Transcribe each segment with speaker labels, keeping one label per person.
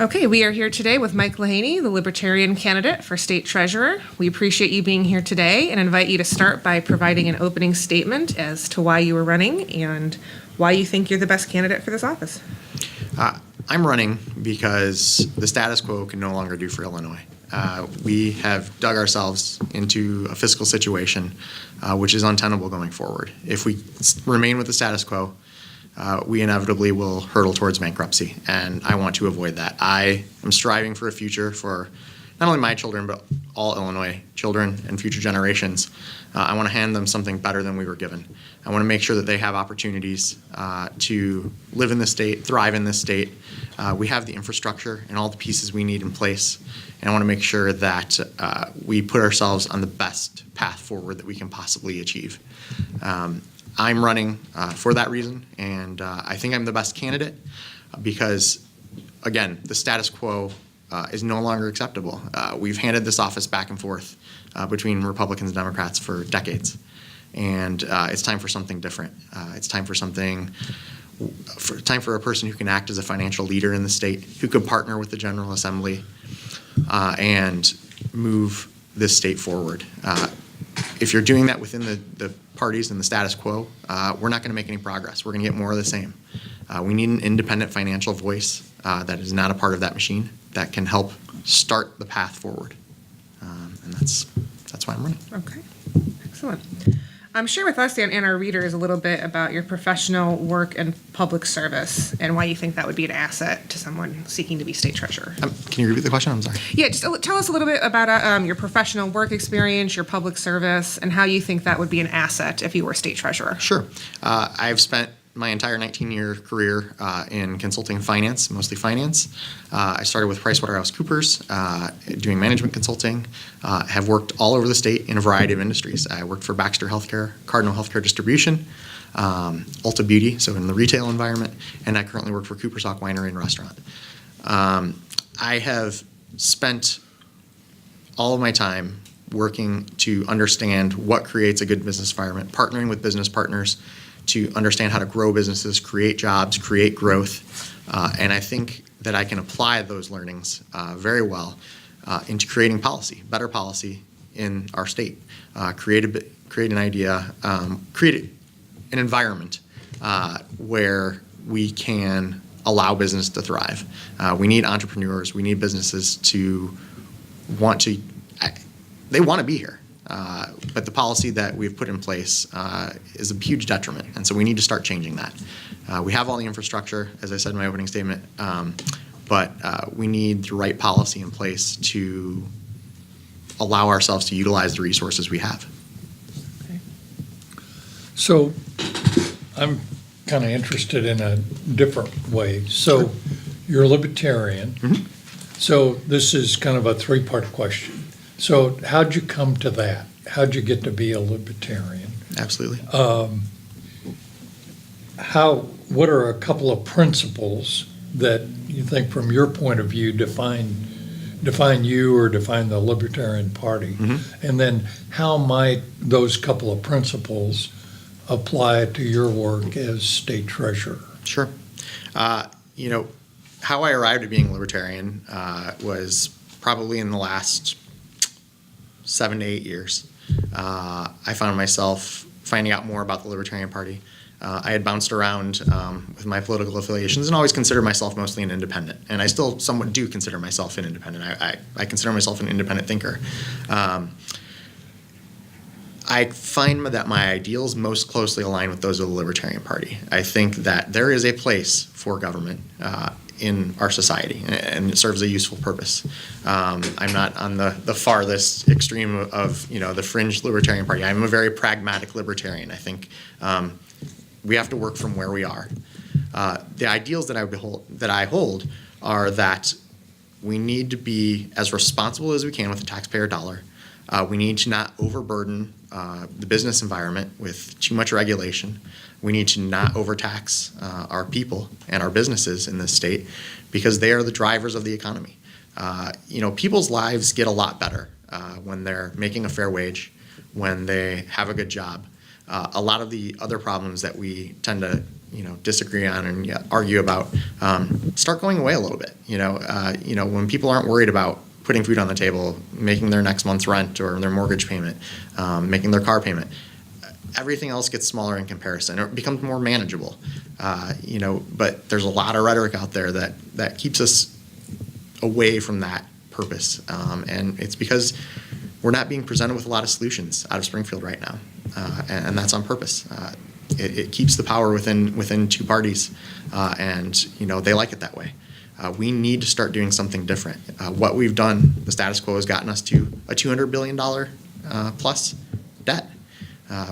Speaker 1: Okay, we are here today with Mike Leheney, the Libertarian candidate for state treasurer. We appreciate you being here today and invite you to start by providing an opening statement as to why you are running and why you think you're the best candidate for this office.
Speaker 2: I'm running because the status quo can no longer do for Illinois. We have dug ourselves into a fiscal situation which is untenable going forward. If we remain with the status quo, we inevitably will hurtle towards bankruptcy, and I want to avoid that. I am striving for a future for not only my children, but all Illinois children and future generations. I want to hand them something better than we were given. I want to make sure that they have opportunities to live in this state, thrive in this state. We have the infrastructure and all the pieces we need in place, and I want to make sure that we put ourselves on the best path forward that we can possibly achieve. I'm running for that reason, and I think I'm the best candidate because, again, the status quo is no longer acceptable. We've handed this office back and forth between Republicans and Democrats for decades, and it's time for something different. It's time for a person who can act as a financial leader in the state, who could partner with the General Assembly and move this state forward. If you're doing that within the parties and the status quo, we're not going to make any progress. We're going to get more of the same. We need an independent financial voice that is not a part of that machine that can help start the path forward. And that's why I'm running.
Speaker 1: Okay, excellent. Share with us and our readers a little bit about your professional work and public service and why you think that would be an asset to someone seeking to be state treasurer.
Speaker 2: Can you repeat the question? I'm sorry.
Speaker 1: Yeah, just tell us a little bit about your professional work experience, your public service, and how you think that would be an asset if you were state treasurer.
Speaker 2: Sure. I've spent my entire 19-year career in consulting finance, mostly finance. I started with PricewaterhouseCoopers doing management consulting. Have worked all over the state in a variety of industries. I worked for Baxter Healthcare, Cardinal Healthcare Distribution, Ulta Beauty, so in the retail environment, and I currently work for Cooper's Hawk Winery and Restaurant. I have spent all of my time working to understand what creates a good business environment, partnering with business partners to understand how to grow businesses, create jobs, create growth. And I think that I can apply those learnings very well into creating policy, better policy in our state. Create an idea, create an environment where we can allow business to thrive. We need entrepreneurs, we need businesses to want to be here. But the policy that we've put in place is a huge detriment, and so we need to start changing that. We have all the infrastructure, as I said in my opening statement, but we need the right policy in place to allow ourselves to utilize the resources we have.
Speaker 1: Okay.
Speaker 3: So I'm kind of interested in a different way. So you're a libertarian.
Speaker 2: Mm-hmm.
Speaker 3: So this is kind of a three-part question. So how'd you come to that? How'd you get to be a libertarian?
Speaker 2: Absolutely.
Speaker 3: What are a couple of principles that you think from your point of view define you or define the Libertarian Party?
Speaker 2: Mm-hmm.
Speaker 3: And then how might those couple of principles apply to your work as state treasurer?
Speaker 2: Sure. How I arrived at being a libertarian was probably in the last 7 to 8 years. I found myself finding out more about the Libertarian Party. I had bounced around with my political affiliations and always considered myself mostly an independent. And I still somewhat do consider myself an independent. I consider myself an independent thinker. I find that my ideals most closely align with those of the Libertarian Party. I think that there is a place for government in our society, and it serves a useful purpose. I'm not on the farthest extreme of the fringe Libertarian Party. I'm a very pragmatic libertarian. I think we have to work from where we are. The ideals that I hold are that we need to be as responsible as we can with the taxpayer dollar. We need to not overburden the business environment with too much regulation. We need to not overtax our people and our businesses in this state because they are the drivers of the economy. People's lives get a lot better when they're making a fair wage, when they have a good job. A lot of the other problems that we tend to disagree on and argue about, start going away a little bit. When people aren't worried about putting food on the table, making their next month's rent or their mortgage payment, making their car payment, everything else gets smaller in comparison, or it becomes more manageable. But there's a lot of rhetoric out there that keeps us away from that purpose, and it's because we're not being presented with a lot of solutions out of Springfield right now, and that's on purpose. It keeps the power within two parties, and they like it that way. We need to start doing something different. What we've done, the status quo has gotten us to a $200 billion plus debt.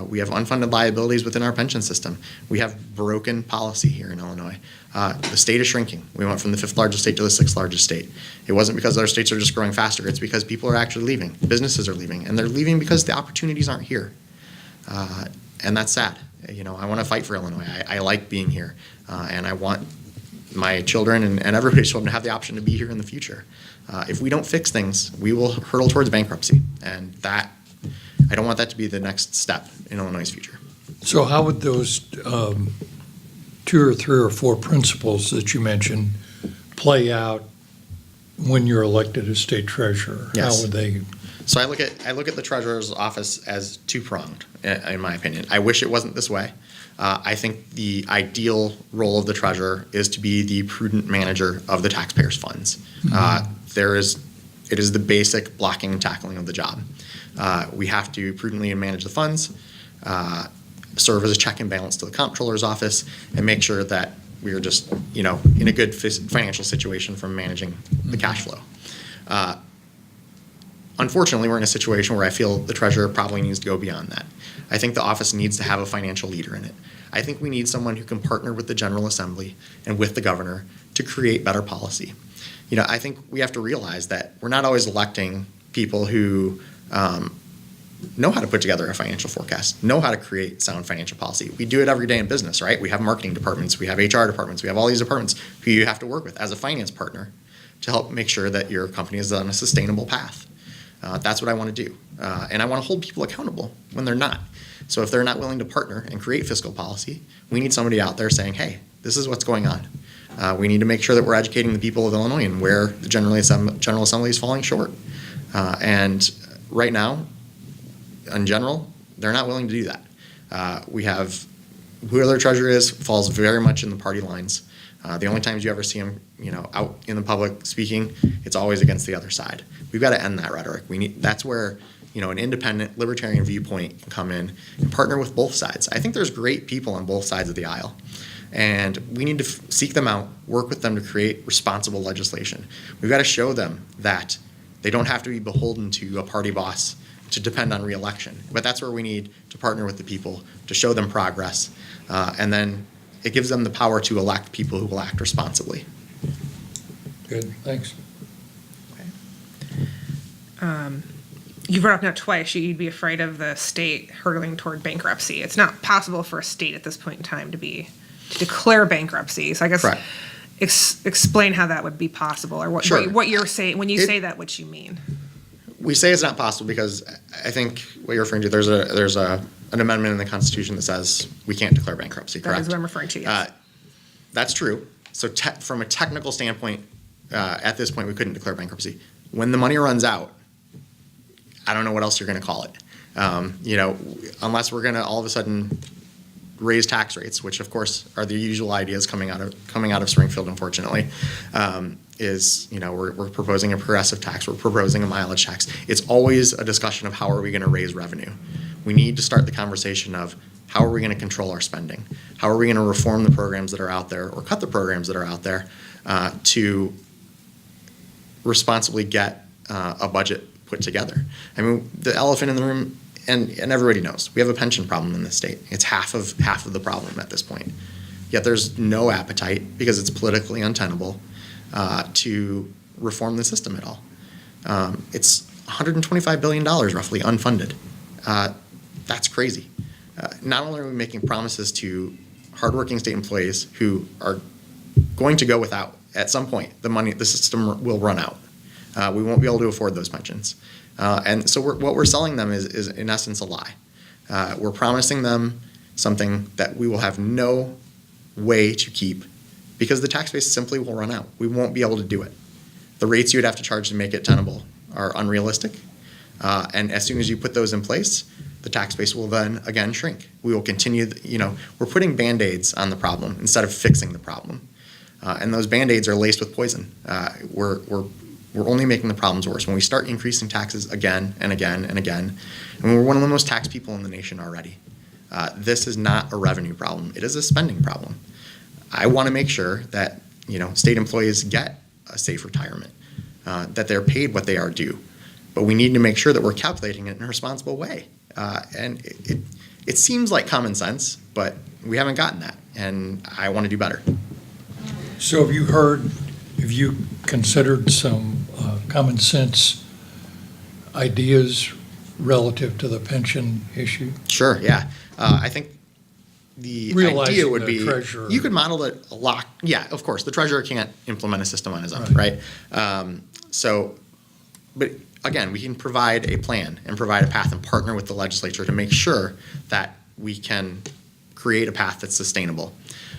Speaker 2: We have unfunded liabilities within our pension system. We have broken policy here in Illinois. The state is shrinking. We went from the 5th largest state to the 6th largest state. It wasn't because our states are just growing faster. It's because people are actually leaving. Businesses are leaving. And they're leaving because the opportunities aren't here. And that's sad. I want to fight for Illinois. I like being here. And I want my children and everybody's children to have the option to be here in the future. If we don't fix things, we will hurtle towards bankruptcy. And I don't want that to be the next step in Illinois' future.
Speaker 3: So how would those 2 or 3 or 4 principles that you mentioned play out when you're elected as state treasurer?
Speaker 2: Yes.
Speaker 3: How would they?
Speaker 2: So I look at the treasurer's office as two-pronged, in my opinion. I wish it wasn't this way. I think the ideal role of the treasurer is to be the prudent manager of the taxpayers' funds. It is the basic blocking and tackling of the job. We have to prudently manage the funds, serve as a check and balance to the comptroller's office, and make sure that we are just, in a good financial situation from managing the cash flow. Unfortunately, we're in a situation where I feel the treasurer probably needs to go beyond that. I think the office needs to have a financial leader in it. I think we need someone who can partner with the General Assembly and with the governor to create better policy. I think we have to realize that we're not always electing people who know how to put together a financial forecast, know how to create sound financial policy. We do it every day in business, right? We have marketing departments, we have HR departments, we have all these departments who you have to work with as a finance partner to help make sure that your company is on a sustainable path. That's what I want to do. And I want to hold people accountable when they're not. So if they're not willing to partner and create fiscal policy, we need somebody out there saying, hey, this is what's going on. We need to make sure that we're educating the people of Illinois and where the General Assembly is falling short. And right now, in general, they're not willing to do that. We have whoever their treasurer is falls very much in the party lines. The only times you ever see them, out in the public speaking, it's always against the other side. We've got to end that rhetoric. That's where an independent libertarian viewpoint can come in and partner with both sides. I think there's great people on both sides of the aisle, and we need to seek them out, work with them to create responsible legislation. We've got to show them that they don't have to be beholden to a party boss to depend on re-election. But that's where we need to partner with the people to show them progress, and then it gives them the power to elect people who will act responsibly.
Speaker 3: Good, thanks.
Speaker 1: You brought up now twice you'd be afraid of the state hurtling toward bankruptcy. It's not possible for a state at this point in time to declare bankruptcy. So I guess explain how that would be possible, or what you're saying when you say that, what you mean.
Speaker 2: We say it's not possible because I think what you're referring to, there's an amendment in the Constitution that says we can't declare bankruptcy, correct?
Speaker 1: That is what I'm referring to, yes.
Speaker 2: That's true. So from a technical standpoint, at this point, we couldn't declare bankruptcy. When the money runs out, I don't know what else you're going to call it. Unless we're going to all of a sudden raise tax rates, which of course are the usual ideas coming out of Springfield, unfortunately. We're proposing a progressive tax, we're proposing a mileage tax. It's always a discussion of how are we going to raise revenue. We need to start the conversation of how are we going to control our spending? How are we going to reform the programs that are out there or cut the programs that are out there to responsibly get a budget put together? I mean, the elephant in the room, and everybody knows, we have a pension problem in this state. It's half of the problem at this point. Yet there's no appetite, because it's politically untenable, to reform the system at all. It's $125 billion roughly unfunded. That's crazy. Not only are we making promises to hardworking state employees who are going to go without, at some point, the system will run out. We won't be able to afford those pensions. And so what we're selling them is in essence a lie. We're promising them something that we will have no way to keep, because the tax base simply will run out. We won't be able to do it. The rates you would have to charge to make it tenable are unrealistic. And as soon as you put those in place, the tax base will then again shrink. We will continue, we're putting Band-Aids on the problem instead of fixing the problem. And those Band-Aids are laced with poison. We're only making the problems worse. When we start increasing taxes again and again and again, and we're one of the most taxed people in the nation already, this is not a revenue problem. It is a spending problem. I want to make sure that, state employees get a safe retirement, that they're paid what they are due. But we need to make sure that we're calculating it in a responsible way. And it seems like common sense, but we haven't gotten that, and I want to do better.
Speaker 3: So have you considered some common sense ideas relative to the pension issue?
Speaker 2: Sure, yeah. I think the
Speaker 3: Realizing
Speaker 2: idea would
Speaker 3: the
Speaker 2: be
Speaker 3: treasurer-
Speaker 2: you could model it a lot. Yeah, of course, the treasurer can't implement a system on his own,
Speaker 3: Right.
Speaker 2: right? But again, we can provide a plan and provide a path and partner with the legislature to make sure that we can create a path that's sustainable.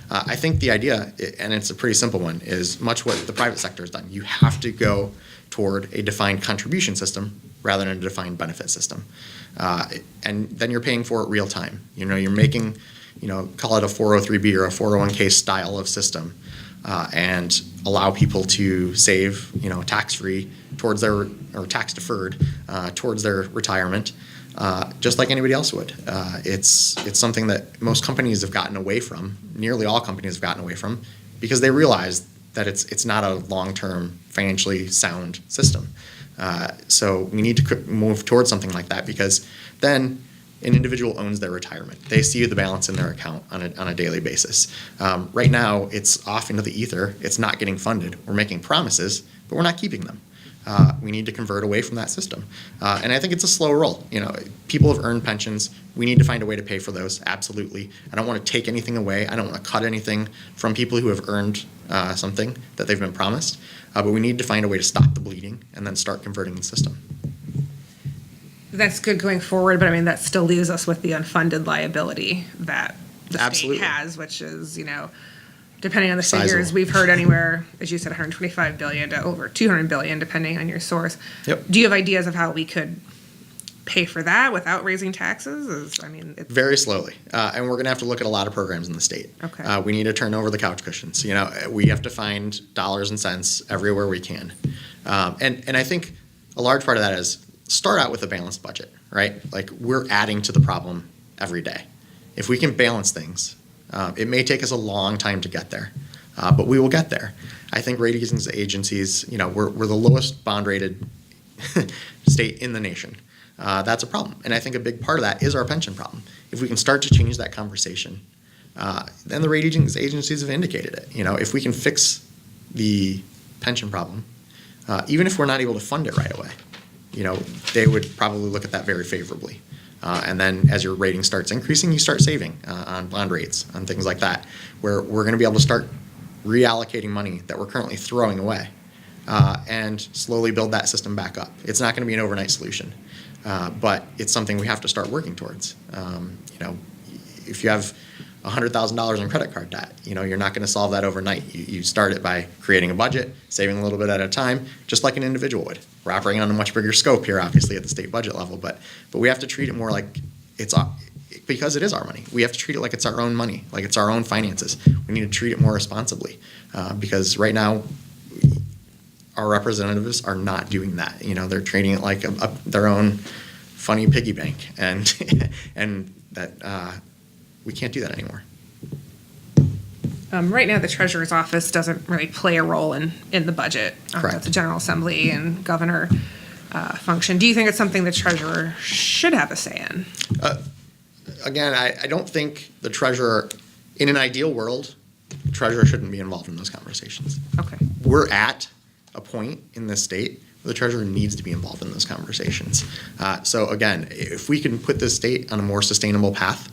Speaker 2: I think the idea, and it's a pretty simple one, is much what the private sector has done. You have to go toward a defined contribution system rather than a defined benefit system. And then you're paying for it real time. You're making, call it a 403B or a 401k style of system, and allow people to save, tax-free towards their, or tax-deferred, towards their retirement, just like anybody else would. It's something that most companies have gotten away from, nearly all companies have gotten away from, because they realize that it's not a long-term, financially sound system. So we need to move towards something like that, because then an individual owns their retirement. They see the balance in their account on a daily basis. Right now, it's off into the ether. It's not getting funded. We're making promises, but we're not keeping them. We need to convert away from that system. And I think it's a slow roll. People have earned pensions. We need to find a way to pay for those, absolutely. I don't want to take anything away. I don't want to cut anything from people who have earned something that they've been promised. But we need to find a way to stop the bleeding and then start converting the system.
Speaker 1: That's good going forward, but that still leaves us with the unfunded liability that the
Speaker 2: Absolutely.
Speaker 1: state has, which is, depending on the
Speaker 2: Sizable.
Speaker 1: figures, we've heard anywhere, as you said, 125 billion to over 200 billion, depending on your source.
Speaker 2: Yep.
Speaker 1: Do you have ideas of how we could pay for that without raising taxes? It's
Speaker 2: Very slowly. And we're going to have to look at a lot of programs in the state.
Speaker 1: Okay.
Speaker 2: We need to turn over the couch cushions. We have to find dollars and cents everywhere we can. And I think a large part of that is start out with a balanced budget, right? Like, we're adding to the problem every day. If we can balance things, it may take us a long time to get there, but we will get there. I think ratings agencies, we're the lowest bond rated state in the nation. That's a problem. And I think a big part of that is our pension problem. If we can start to change that conversation, then the ratings agencies have indicated it. If we can fix the pension problem, even if we're not able to fund it right away, they would probably look at that very favorably. And then as your rating starts increasing, you start saving on bond rates, on things like that, where we're going to be able to start reallocating money that we're currently throwing away, and slowly build that system back up. It's not going to be an overnight solution, but it's something we have to start working towards. If you have $100,000 in credit card debt, you're not going to solve that overnight. You start it by creating a budget, saving a little bit at a time, just like an individual would. We're operating on a much bigger scope here, obviously, at the state budget level, but we have to treat it more like because it is our money. We have to treat it like it's our own money, like it's our own finances. We need to treat it more responsibly, because right now, our representatives are not doing that. They're treating it like their own funny piggy bank, and and that we can't do that anymore.
Speaker 1: right now, the treasurer's office doesn't really play a role in the budget.
Speaker 2: Correct.
Speaker 1: That's a General Assembly and governor function. Do you think it's something the treasurer should have a say in?
Speaker 2: Again, I don't think the treasurer, in an ideal world, the treasurer shouldn't be involved in those conversations.
Speaker 1: Okay.
Speaker 2: We're at a point in this state where the treasurer needs to be involved in those conversations. So again, if we can put this state on a more sustainable path,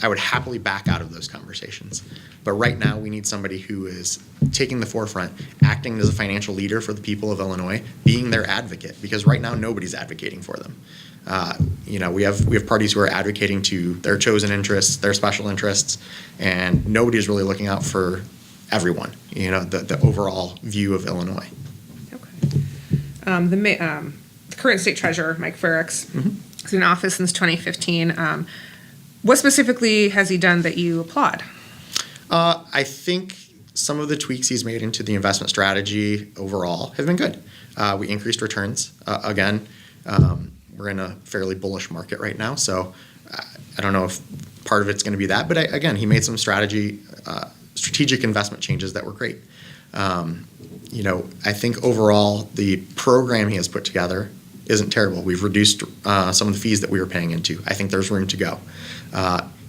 Speaker 2: I would happily back out of those conversations. But right now, we need somebody who is taking the forefront, acting as a financial leader for the people of Illinois, being their advocate, because right now nobody's advocating for them. We have parties who are advocating to their chosen interests, their special interests, and nobody's really looking out for everyone. The overall view of Illinois.
Speaker 1: Okay. The current state treasurer, Mike Ferricks, is in office since 2015. What specifically has he done that you applaud?
Speaker 2: I think some of the tweaks he's made into the investment strategy overall have been good. We increased returns. Again, we're in a fairly bullish market right now, so I don't know if part of it's going to be that. But again, he made some strategic investment changes that were great. I think overall the program he has put together isn't terrible. We've reduced some of the fees that we were paying into. I think there's room to go.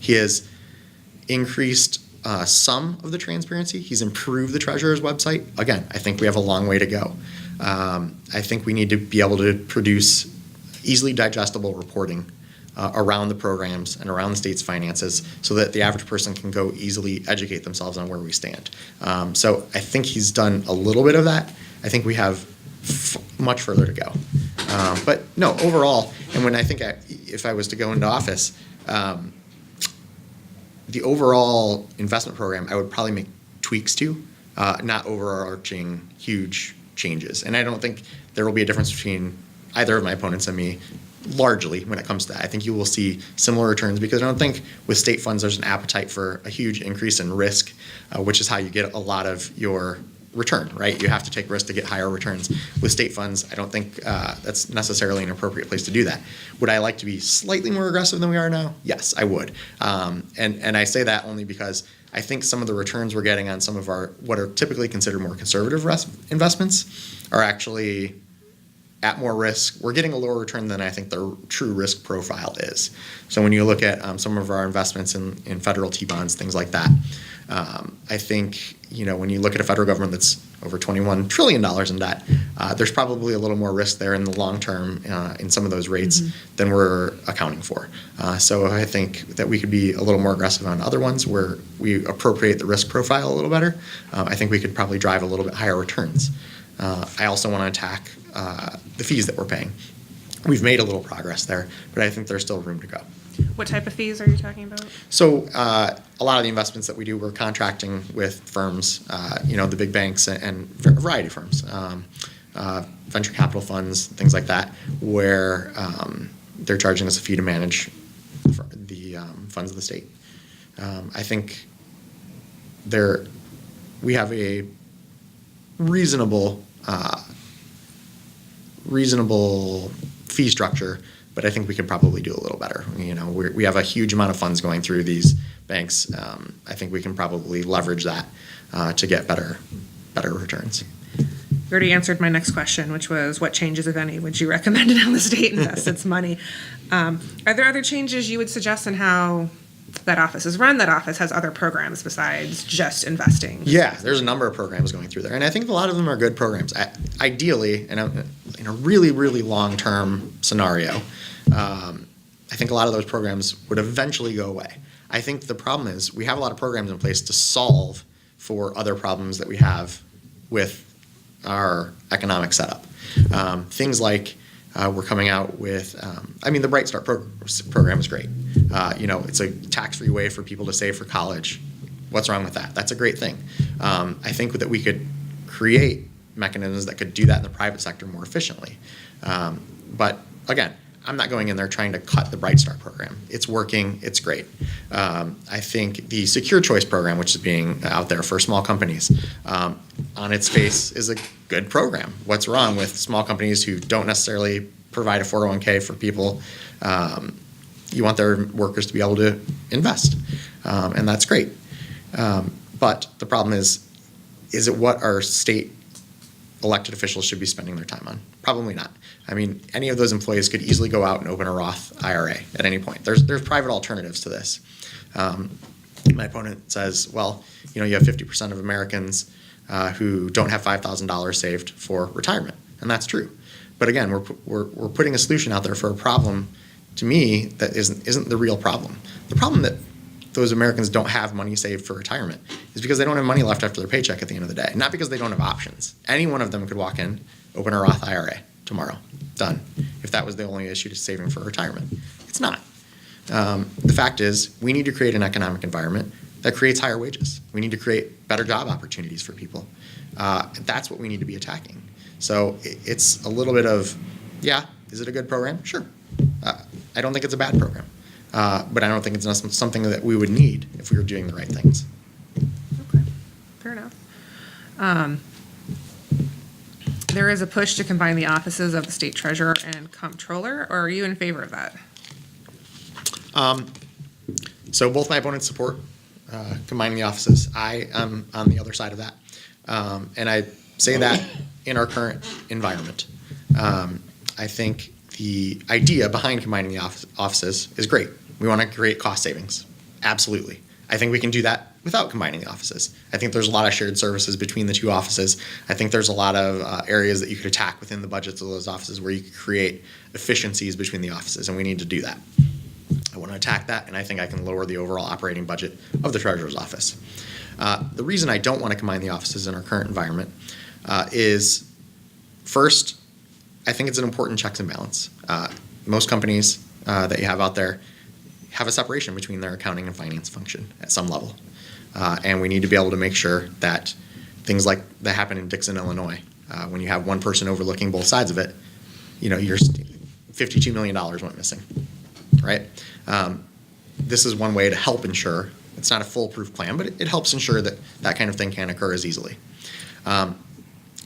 Speaker 2: He has increased some of the transparency. He's improved the treasurer's website. Again, I think we have a long way to go. I think we need to be able to produce easily digestible reporting around the programs and around the state's finances so that the average person can go easily educate themselves on where we stand. So I think he's done a little bit of that. I think we have much further to go. But no, overall, and when I think if I was to go into office, the overall investment program, I would probably make tweaks to, not overarching huge changes. And I don't think there will be a difference between either of my opponents and me, largely, when it comes to that. I think you will see similar returns because I don't think with state funds there's an appetite for a huge increase in risk, which is how you get a lot of your return, right? You have to take risk to get higher returns. With state funds, I don't think that's necessarily an appropriate place to do that. Would I like to be slightly more aggressive than we are now? Yes, I would. And I say that only because I think some of the returns we're getting on some of our what are typically considered more conservative investments are actually at more risk. We're getting a lower return than I think the true risk profile is. So when you look at some of our investments in federal T-bonds, things like that, I think when you look at a federal government that's over $21 trillion in debt, there's probably a little more risk there in the long term in some of those rates than we're accounting for. So I think that we could be a little more aggressive on other ones where we appropriate the risk profile a little better. I think we could probably drive a little bit higher returns. I also want to attack the fees that we're paying. We've made a little progress there, but I think there's still room to go.
Speaker 1: What type of fees are you talking about?
Speaker 2: So a lot of the investments that we do, we're contracting with firms, the big banks and a variety of firms, venture capital funds, things like that, where they're charging us a fee to manage the funds of the state. I think we have a reasonable fee structure, but I think we could probably do a little better. We have a huge amount of funds going through these banks. I think we can probably leverage that to get better returns.
Speaker 1: You already answered my next question, which was what changes, if any, would you recommend in how the state invests its money? Are there other changes you would suggest in how that office is run? That office has other programs besides just investing.
Speaker 2: Yeah, there's a number of programs going through there, and I think a lot of them are good programs. Ideally, in a really, really long-term scenario, I think a lot of those programs would eventually go away. I think the problem is we have a lot of programs in place to solve for other problems that we have with our economic setup. Things like we're coming out with, the Bright Start program is great. It's a tax-free way for people to save for college. What's wrong with that? That's a great thing. I think that we could create mechanisms that could do that in the private sector more efficiently. But again, I'm not going in there trying to cut the Bright Start program. It's working. It's great. I think the Secure Choice program, which is being out there for small companies, on its face is a good program. What's wrong with small companies who don't necessarily provide a 401k for people? You want their workers to be able to invest, and that's great. But the problem is it what our state elected officials should be spending their time on? Probably not. Any of those employees could easily go out and open a Roth IRA at any point. There's private alternatives to this. My opponent says, well, you have 50% of Americans who don't have $5,000 saved for retirement, and that's true. But again, we're putting a solution out there for a problem, to me, that isn't the real problem. The problem that those Americans don't have money saved for retirement is because they don't have money left after their paycheck at the end of the day. Not because they don't have options. Any one of them could walk in, open a Roth IRA tomorrow. Done. If that was the only issue to saving for retirement. It's not. The fact is, we need to create an economic environment that creates higher wages. We need to create better job opportunities for people. That's what we need to be attacking. So it's a little bit of, yeah, is it a good program? Sure. I don't think it's a bad program. But I don't think it's something that we would need if we were doing the right things.
Speaker 1: Okay, fair enough. There is a push to combine the offices of the state treasurer and comptroller, or are you in favor of that?
Speaker 2: So both my opponents support combining the offices. I am on the other side of that. And I say that in our current environment. I think the idea behind combining the offices is great. We want to create cost savings. Absolutely. I think we can do that without combining the offices. I think there's a lot of shared services between the two offices. I think there's a lot of areas that you could attack within the budgets of those offices where you could create efficiencies between the offices, and we need to do that. I want to attack that, and I think I can lower the overall operating budget of the treasurer's office. The reason I don't want to combine the offices in our current environment is, first, I think it's an important checks and balance. Most companies that you have out there have a separation between their accounting and finance function at some level. And we need to be able to make sure that things like that happen in Dixon, Illinois, when you have one person overlooking both sides of it, your $52 million went missing, right? This is one way to help ensure, it's not a foolproof plan, but it helps ensure that that kind of thing can't occur as easily.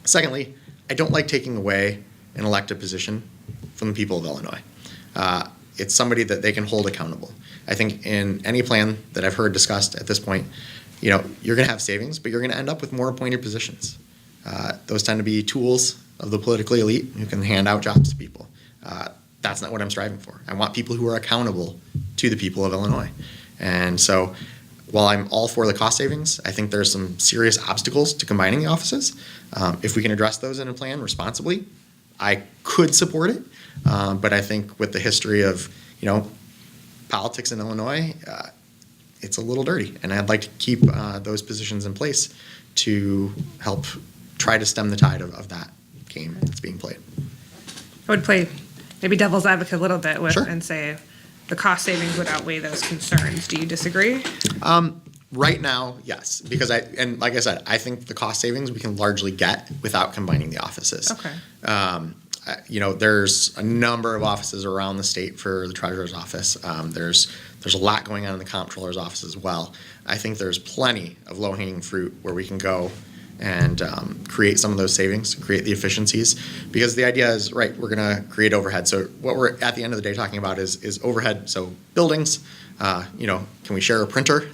Speaker 2: Secondly, I don't like taking away an elected position from the people of Illinois. It's somebody that they can hold accountable. I think in any plan that I've heard discussed at this point, you're going to have savings, but you're going to end up with more appointed positions. Those tend to be tools of the politically elite who can hand out jobs to people. That's not what I'm striving for. I want people who are accountable to the people of Illinois. And so while I'm all for the cost savings, I think there's some serious obstacles to combining the offices. If we can address those in a plan responsibly, I could support it. But I think with the history of, politics in Illinois, it's a little dirty. And I'd like to keep those positions in place to help try to stem the tide of that game that's being played.
Speaker 1: I would play maybe devil's advocate a little bit with
Speaker 2: Sure.
Speaker 1: and say the cost savings would outweigh those concerns. Do you disagree?
Speaker 2: Right now, yes, because like I said, I think the cost savings we can largely get without combining the offices.
Speaker 1: Okay.
Speaker 2: There's a number of offices around the state for the treasurer's office. There's a lot going on in the comptroller's office as well. I think there's plenty of low-hanging fruit where we can go and create some of those savings, create the efficiencies, because the idea is, right, we're going to create overhead. So what we're at the end of the day talking about is overhead. So buildings, can we share a printer?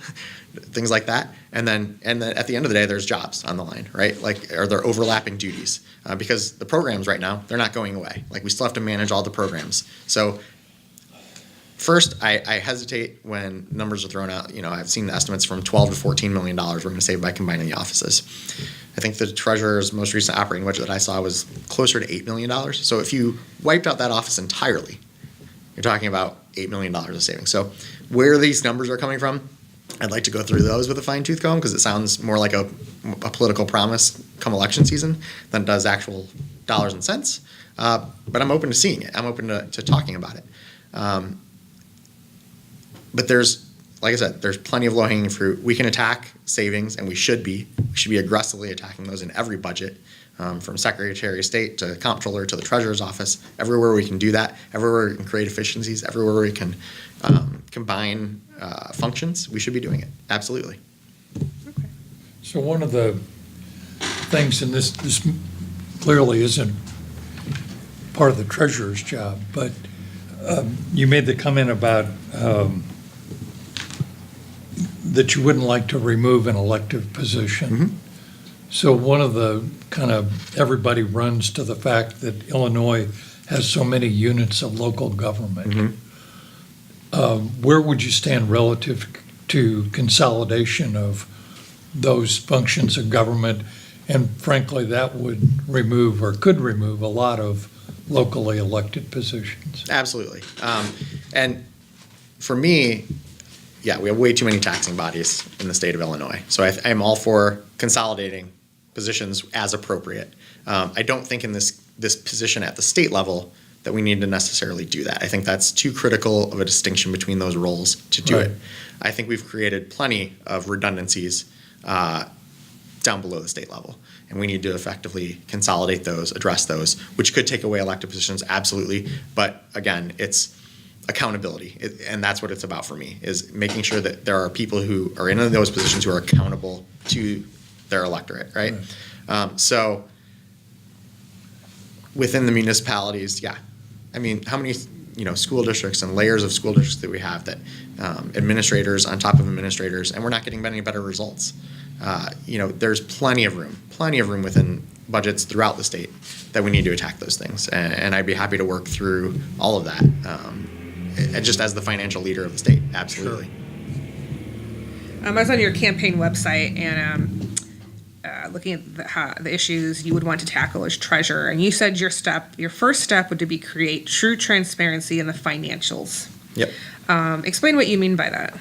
Speaker 2: Things like that. And then at the end of the day, there's jobs on the line, right? Like, are there overlapping duties? Because the programs right now, they're not going away. Like, we still have to manage all the programs. So first, I hesitate when numbers are thrown out. I've seen estimates from $12 to $14 million we're going to save by combining the offices. I think the treasurer's most recent operating budget that I saw was closer to $8 million. So if you wiped out that office entirely, you're talking about $8 million of savings. So where these numbers are coming from, I'd like to go through those with a fine-tooth comb because it sounds more like a political promise come election season than it does actual dollars and cents. But I'm open to seeing it. I'm open to talking about it. But there's, like I said, there's plenty of low-hanging fruit. We can attack savings, and we should be aggressively attacking those in every budget, from Secretary of State to Comptroller to the Treasurer's Office. Everywhere we can do that, everywhere we can create efficiencies, everywhere we can combine functions, we should be doing it. Absolutely.
Speaker 1: Okay.
Speaker 3: So one of the things, and this clearly isn't part of the treasurer's job, but you made the comment about that you wouldn't like to remove an elective position.
Speaker 2: Mm-hmm.
Speaker 3: So one of the kind of, everybody runs to the fact that Illinois has so many units of local government.
Speaker 2: Mm-hmm.
Speaker 3: Where would you stand relative to consolidation of those functions of government? And frankly, that would remove or could remove a lot of locally elected positions.
Speaker 2: Absolutely. And for me, yeah, we have way too many taxing bodies in the state of Illinois. So I'm all for consolidating positions as appropriate. I don't think in this position at the state level that we need to necessarily do that. I think that's too critical of a distinction between those roles to do
Speaker 3: Right.
Speaker 2: it. I think we've created plenty of redundancies down below the state level, and we need to effectively consolidate those, address those, which could take away elected positions, absolutely. But again, it's accountability, and that's what it's about for me, is making sure that there are people who are in those positions who are accountable to their electorate, right? So within the municipalities, yeah. I mean, how many school districts and layers of school districts that we have, that administrators on top of administrators, and we're not getting any better results. There's plenty of room within budgets throughout the state that we need to attack those things, and I'd be happy to work through all of that, and just as the financial leader of the state, absolutely.
Speaker 1: I was on your campaign website and looking at the issues you would want to tackle as treasurer, and you said your first step would be create true transparency in the financials.
Speaker 2: Yep.
Speaker 1: Explain what you mean by that.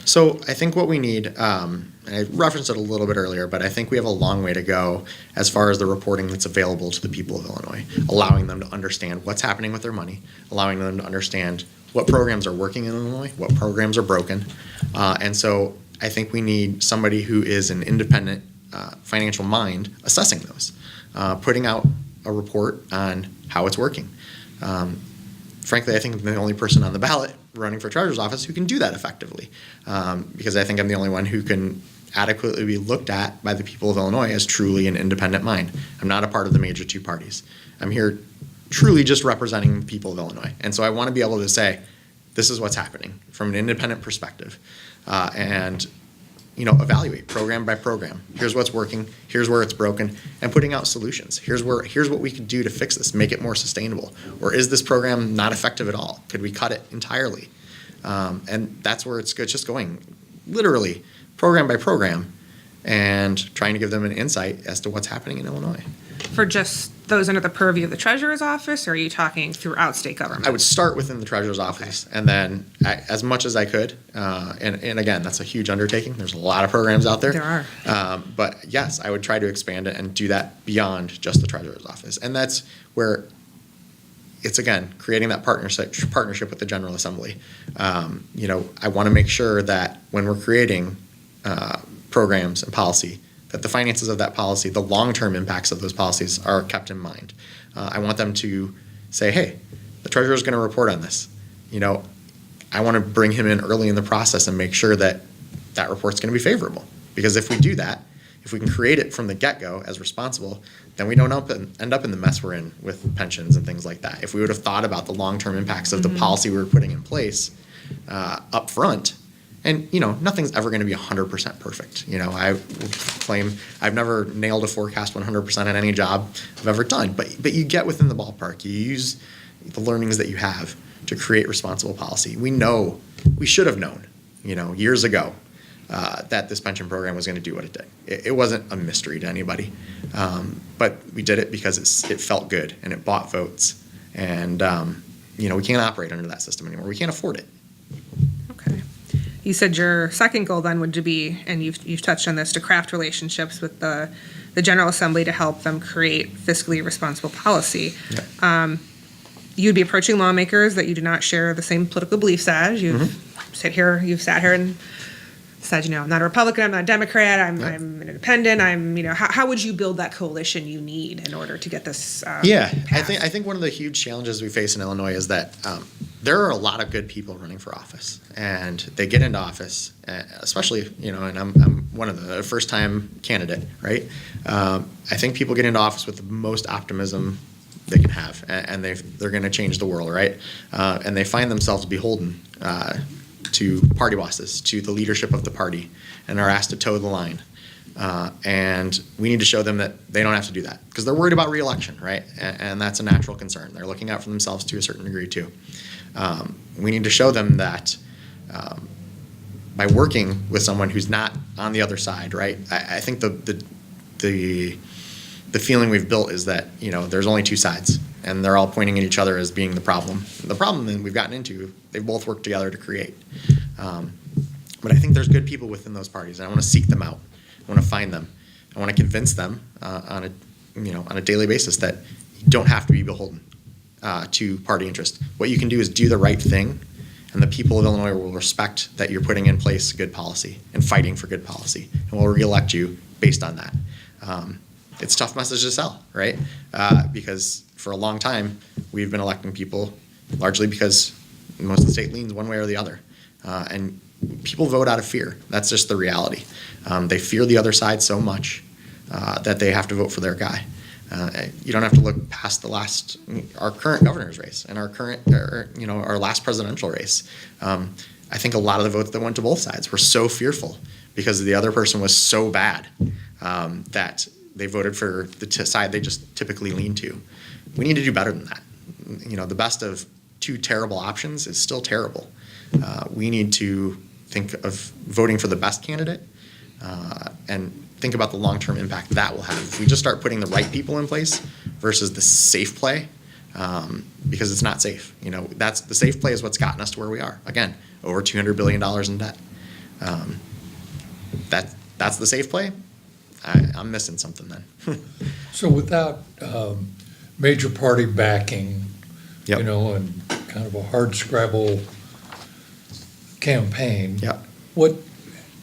Speaker 2: So I think what we need, and I referenced it a little bit earlier, but I think we have a long way to go as far as the reporting that's available to the people of Illinois, allowing them to understand what's happening with their money, allowing them to understand what programs are working in Illinois, what programs are broken. And so I think we need somebody who is an independent financial mind assessing those, putting out a report on how it's working. Frankly, I think I'm the only person on the ballot running for treasurer's office who can do that effectively, because I think I'm the only one who can adequately be looked at by the people of Illinois as truly an independent mind. I'm not a part of the major two parties. I'm here truly just representing the people of Illinois. And so I want to be able to say, this is what's happening from an independent perspective, and evaluate program by program. Here's what's working. Here's where it's broken, and putting out solutions. Here's what we could do to fix this, make it more sustainable. Or is this program not effective at all? Could we cut it entirely? And that's where it's just going, literally program by program, and trying to give them an insight as to what's happening in Illinois.
Speaker 1: For just those under the purview of the treasurer's office, or are you talking throughout state government?
Speaker 2: I would start within the treasurer's office, and then as much as I could. And again, that's a huge undertaking. There's a lot of programs out there.
Speaker 1: There are.
Speaker 2: But yes, I would try to expand it and do that beyond just the treasurer's office. And that's where it's, again, creating that partnership with the General Assembly. I want to make sure that when we're creating programs and policy, that the finances of that policy, the long-term impacts of those policies are kept in mind. I want them to say, hey, the treasurer is going to report on this. I want to bring him in early in the process and make sure that that report's going to be favorable. Because if we do that, if we can create it from the get-go as responsible, then we don't end up in the mess we're in with pensions and things like that. If we would have thought about the long-term impacts of the policy we were putting in place up front, and, nothing's ever going to be 100% perfect. I claim I've never nailed a forecast 100% at any job I've ever done. But you get within the ballpark. You use the learnings that you have to create responsible policy. We should have known, years ago, that this pension program was going to do what it did. It wasn't a mystery to anybody. But we did it because it felt good, and it bought votes. And, we can't operate under that system anymore. We can't afford it.
Speaker 1: Okay. You said your second goal then would be, and you've touched on this, to craft relationships with the General Assembly to help them create fiscally responsible policy.
Speaker 2: Yeah.
Speaker 1: You'd be approaching lawmakers that you do not share the same political beliefs as. You've sat here and said, I'm not a Republican, I'm not a Democrat, I'm an independent. How would you build that coalition you need in order to get this?
Speaker 2: Passed? I think one of the huge challenges we face in Illinois is that there are a lot of good people running for office, and they get into office, especially and I'm one of the first-time candidate, right? I think people get into office with the most optimism they can have, and they're going to change the world, right? And they find themselves beholden to party bosses, to the leadership of the party, and are asked to toe the line. And we need to show them that they don't have to do that, because they're worried about re-election, right? And that's a natural concern. They're looking out for themselves to a certain degree too. We need to show them that by working with someone who's not on the other side, right? I think the feeling we've built is that there's only two sides, and they're all pointing at each other as being the problem. The problem that we've gotten into, they both work together to create. But I think there's good people within those parties, and I want to seek them out. I want to find them. I want to convince them on a daily basis that you don't have to be beholden to party interest. What you can do is do the right thing, and the people of Illinois will respect that you're putting in place good policy and fighting for good policy, and will reelect you based on that. It's a tough message to sell, right? Because for a long time, we've been electing people largely because most of the state leans one way or the other. And people vote out of fear. That's just the reality. They fear the other side so much that they have to vote for their guy. You don't have to look past our current governor's race and our last presidential race. I think a lot of the votes that went to both sides were so fearful because the other person was so bad that they voted for the side they just typically lean to. We need to do better than that. The best of two terrible options is still terrible. We need to think of voting for the best candidate and think about the long-term impact that will have. If we just start putting the right people in place versus the safe play, because it's not safe. That's the safe play is what's gotten us to where we are. Again, over $200 billion in debt. That's the safe play. I'm missing something then.
Speaker 3: So without major party backing,
Speaker 2: Yep.
Speaker 3: and kind of a hard campaign.
Speaker 2: Yep.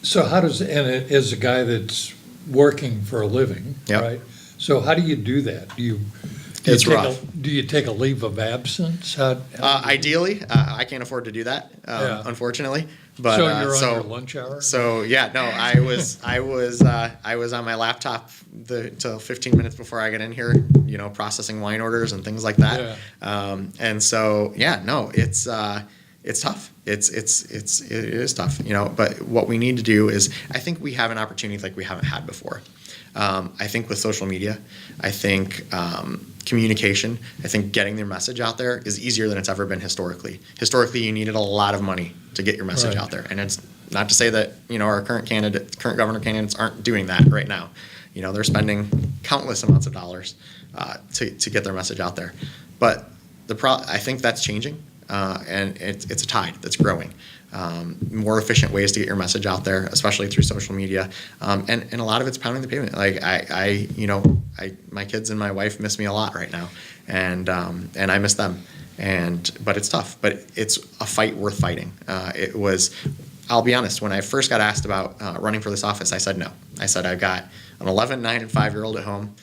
Speaker 3: So how does, and as a guy that's working for a living,
Speaker 2: Yep.
Speaker 3: right? So how do you do that?
Speaker 2: It's rough.
Speaker 3: Do you take a leave of absence? How
Speaker 2: Ideally, I can't afford to do that,
Speaker 3: Yeah.
Speaker 2: unfortunately. But
Speaker 3: so you're on your lunch hour?
Speaker 2: So yeah, no, I was on my laptop till 15 minutes before I got in here, processing wine orders and things like that.
Speaker 3: Yeah.
Speaker 2: And so yeah, no, it's tough. It is tough, But what we need to do is, I think we have an opportunity like we haven't had before. I think with social media, I think communication, I think getting their message out there is easier than it's ever been historically. Historically, you needed a lot of money to get your message
Speaker 3: Right.
Speaker 2: out there. And it's not to say that, our current governor candidates aren't doing that right now. They're spending countless amounts of dollars to get their message out there. But I think that's changing, and it's a tide that's growing. More efficient ways to get your message out there, especially through social media, and a lot of it's pounding the pavement. Like my kids and my wife miss me a lot right now, and I miss them. But it's tough. But it's a fight worth fighting. I'll be honest. When I first got asked about running for this office, I said no. I said I've got an 11, 9, and 5-year-old at home.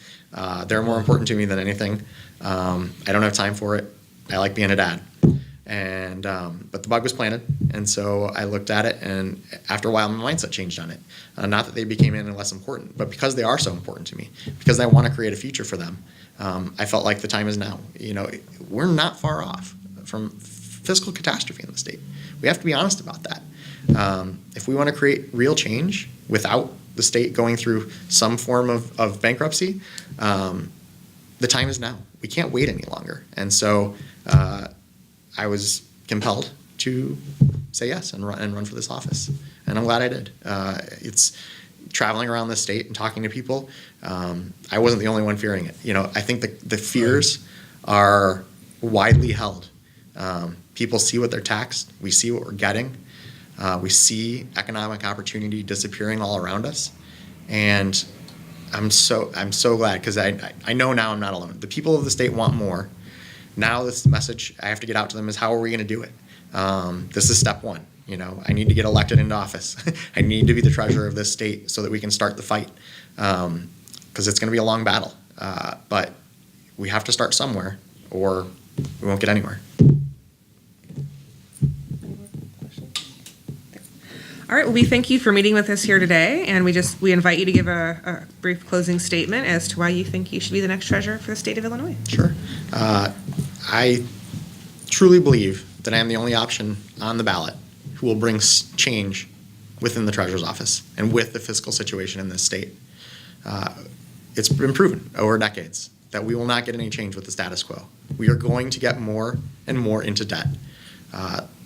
Speaker 2: They're more important to me than anything. I don't have time for it. I like being a dad. But the bug was planted, and so I looked at it, and after a while, my mindset changed on it. Not that they became any less important, but because they are so important to me, because I want to create a future for them. I felt like the time is now. We're not far off from fiscal catastrophe in the state. We have to be honest about that. If we want to create real change without the state going through some form of bankruptcy, the time is now. We can't wait any longer. And so I was compelled to say yes and run for this office, and I'm glad I did. It's traveling around the state and talking to people. I wasn't the only one fearing it. I think the fears are widely held. People see what they're taxed. We see what we're getting. We see economic opportunity disappearing all around us, and I'm so glad, because I know now I'm not alone. The people of the state want more. Now this message I have to get out to them is, how are we going to do it? This is step one. I need to get elected into office. I need to be the treasurer of this state so that we can start the fight, because it's going to be a long battle. But we have to start somewhere, or we won't get anywhere.
Speaker 1: All right, well, we thank you for meeting with us here today, and we invite you to give a brief closing statement as to why you think you should be the next treasurer for the state of Illinois.
Speaker 2: Sure. I truly believe that I am the only option on the ballot who will bring change within the treasurer's office and with the fiscal situation in this state. It's been proven over decades that we will not get any change with the status quo. We are going to get more and more into debt.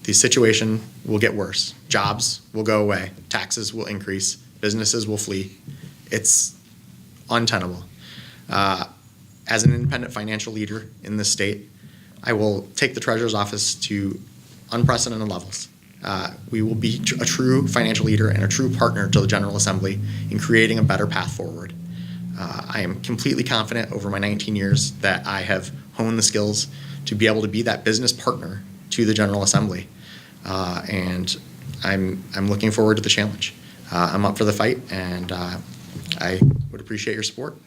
Speaker 2: The situation will get worse. Jobs will go away. Taxes will increase. Businesses will flee. It's untenable. As an independent financial leader in this state, I will take the treasurer's office to unprecedented levels. we will be a true financial leader and a true partner to the General Assembly in creating a better path forward. I am completely confident over my 19 years that I have honed the skills to be able to be that business partner to the General Assembly. And I'm looking forward to the challenge. I'm up for the fight, and I would appreciate your support.